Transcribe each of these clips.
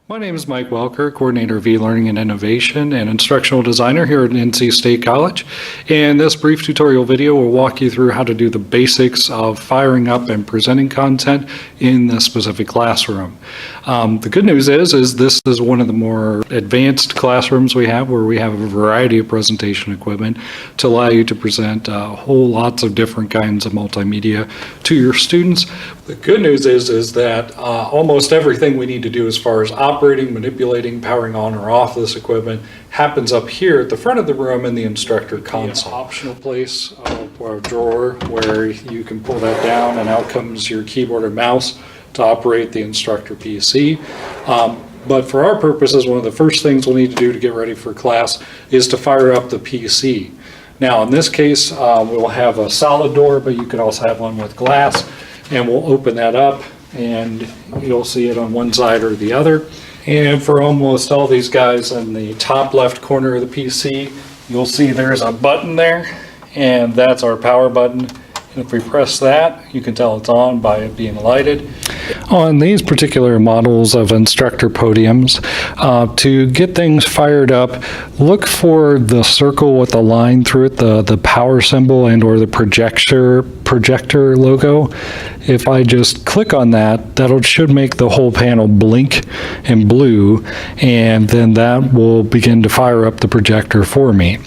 My name is Mike Welker, Coordinator of E-Learning and Innovation and Instructional Designer here at NC State College. In this brief tutorial video, we'll walk you through how to do the basics of firing up and presenting content in the specific classroom. The good news is this is one of the more advanced classrooms we have, where we have a variety of presentation equipment to allow you to present whole lots of different kinds of multimedia to your students. The good news is that almost everything we need to do as far as operating, manipulating, powering on or off this equipment happens up here at the front of the room in the instructor console. An optional place or a drawer where you can pull that down, and out comes your keyboard or mouse to operate the instructor PC. But for our purposes, one of the first things we'll need to do to get ready for class is to fire up the PC. Now in this case, we'll have a solid door, but you could also have one with glass, and we'll open that up and you'll see it on one side or the other. And for almost all these guys, in the top left corner of the PC, you'll see there's a button there, and that's our power button. And if we press that, you can tell it's on by it being lighted. On these particular models of instructor podiums, to get things fired up, look for the circle with the line through it, the power symbol and or the projector logo. If I just click on that, that should make the whole panel blink in blue, and then that will begin to fire up the projector for me.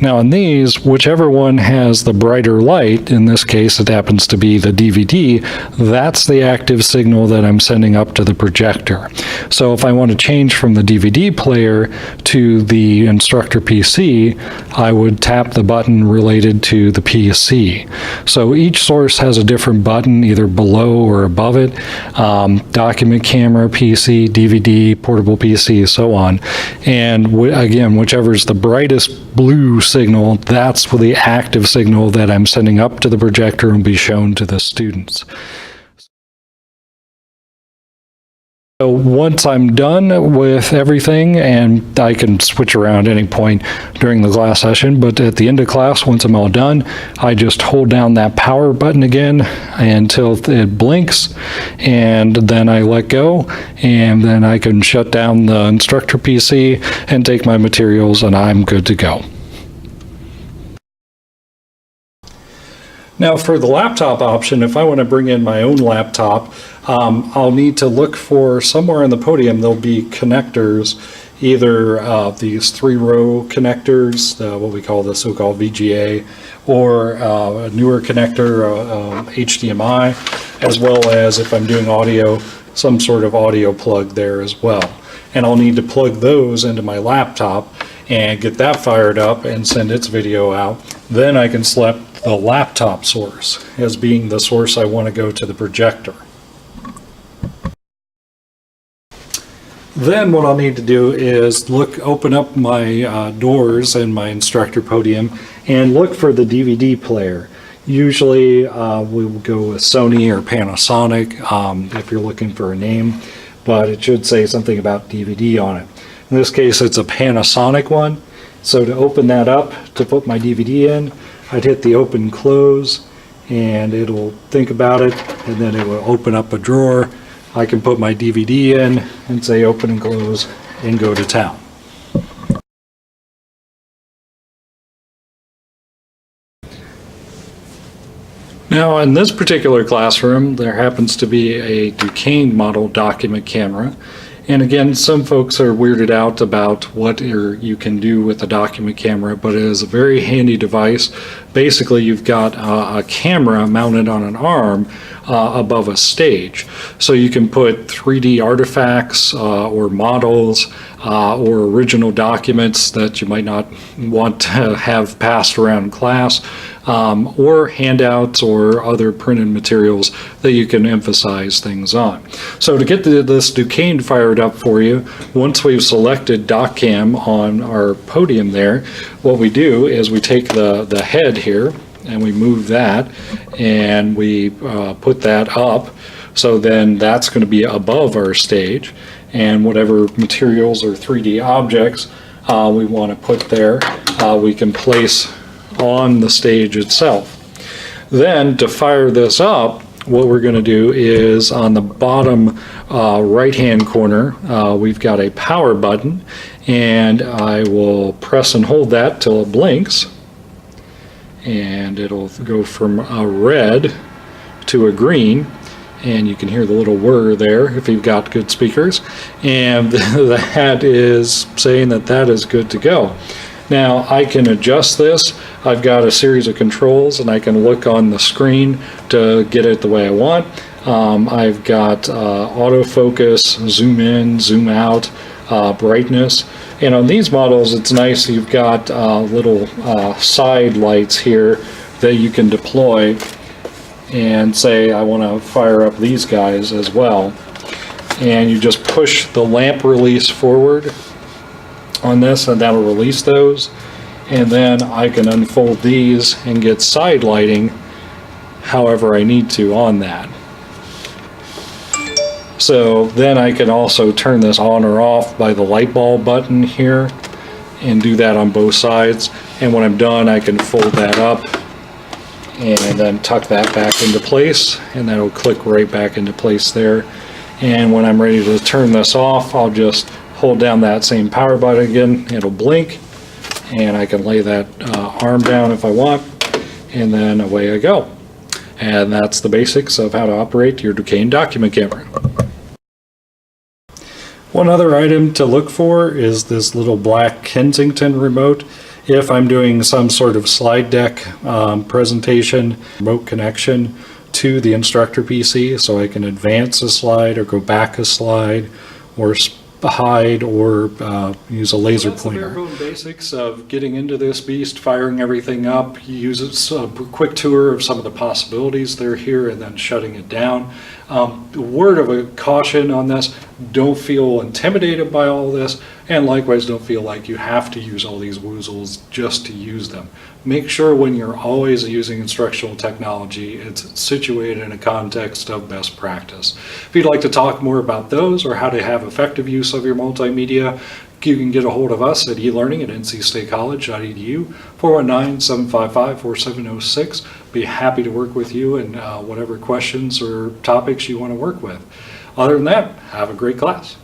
Now in these, whichever one has the brighter light, in this case it happens to be the DVD, that's the active signal that I'm sending up to the projector. So if I want to change from the DVD player to the instructor PC, I would tap the button related to the PC. So each source has a different button, either below or above it. Document camera, PC, DVD, portable PC, so on. And again, whichever is the brightest blue signal, that's the active signal that I'm sending up to the projector and be shown to the students. So once I'm done with everything, and I can switch around any point during the class session, but at the end of class, once I'm all done, I just hold down that power button again until it blinks, and then I let go, and then I can shut down the instructor PC and take my materials, and I'm good to go. Now for the laptop option, if I want to bring in my own laptop, I'll need to look for somewhere in the podium there'll be connectors, either these 3-row connectors, what we call the so-called VGA, or a newer connector, HDMI, as well as, if I'm doing audio, some sort of audio plug there as well. And I'll need to plug those into my laptop and get that fired up and send its video out. Then I can select the laptop source as being the source I want to go to the projector. Then what I'll need to do is open up my doors in my instructor podium and look for the DVD player. Usually we will go with Sony or Panasonic if you're looking for a name, but it should say something about DVD on it. In this case, it's a Panasonic one. So to open that up, to put my DVD in, I'd hit the open close, and it'll think about it, and then it will open up a drawer. I can put my DVD in and say open and close and go to town. Now in this particular classroom, there happens to be a Duquesne model document camera. And again, some folks are weirded out about what you can do with a document camera, but it is a very handy device. Basically, you've got a camera mounted on an arm above a stage. So you can put 3D artifacts or models or original documents that you might not want to have passed around class, or handouts or other printed materials that you can emphasize things on. So to get this Duquesne fired up for you, once we've selected DocCam on our podium there, what we do is we take the head here and we move that, and we put that up, so then that's going to be above our stage, and whatever materials or 3D objects we want to put there, we can place on the stage itself. Then to fire this up, what we're going to do is on the bottom right-hand corner, we've got a power button, and I will press and hold that till it blinks, and it'll go from a red to a green, and you can hear the little whir there if you've got good speakers, and that is saying that that is good to go. Now I can adjust this. I've got a series of controls, and I can look on the screen to get it the way I want. I've got autofocus, zoom in, zoom out, brightness. And on these models, it's nice you've got little side lights here that you can deploy and say I want to fire up these guys as well. And you just push the lamp release forward on this, and that'll release those, and then I can unfold these and get side lighting however I need to on that. So then I can also turn this on or off by the light bulb button here and do that on both sides, and when I'm done I can fold that up and then tuck that back into place, and that'll click right back into place there. And when I'm ready to turn this off, I'll just hold down that same power button again, it'll blink, and I can lay that arm down if I want, and then away I go. And that's the basics of how to operate your Duquesne document camera. One other item to look for is this little black Kensington remote. If I'm doing some sort of slide deck presentation, remote connection to the instructor PC, so I can advance a slide or go back a slide or hide or use a laser pointer. That's the bare bone basics of getting into this beast, firing everything up. You use a quick tour of some of the possibilities that are here, and then shutting it down. The word of a caution on this: don't feel intimidated by all this, and likewise don't feel like you have to use all these woozles just to use them. Make sure when you're always using instructional technology, it's situated in a context of best practice. If you'd like to talk more about those or how to have effective use of your multimedia, you can get a hold of us at elearning@ncstatecollege.edu, 419-755-4706. Be happy to work with you in whatever questions or topics you want to work with. Other than that, have a great class.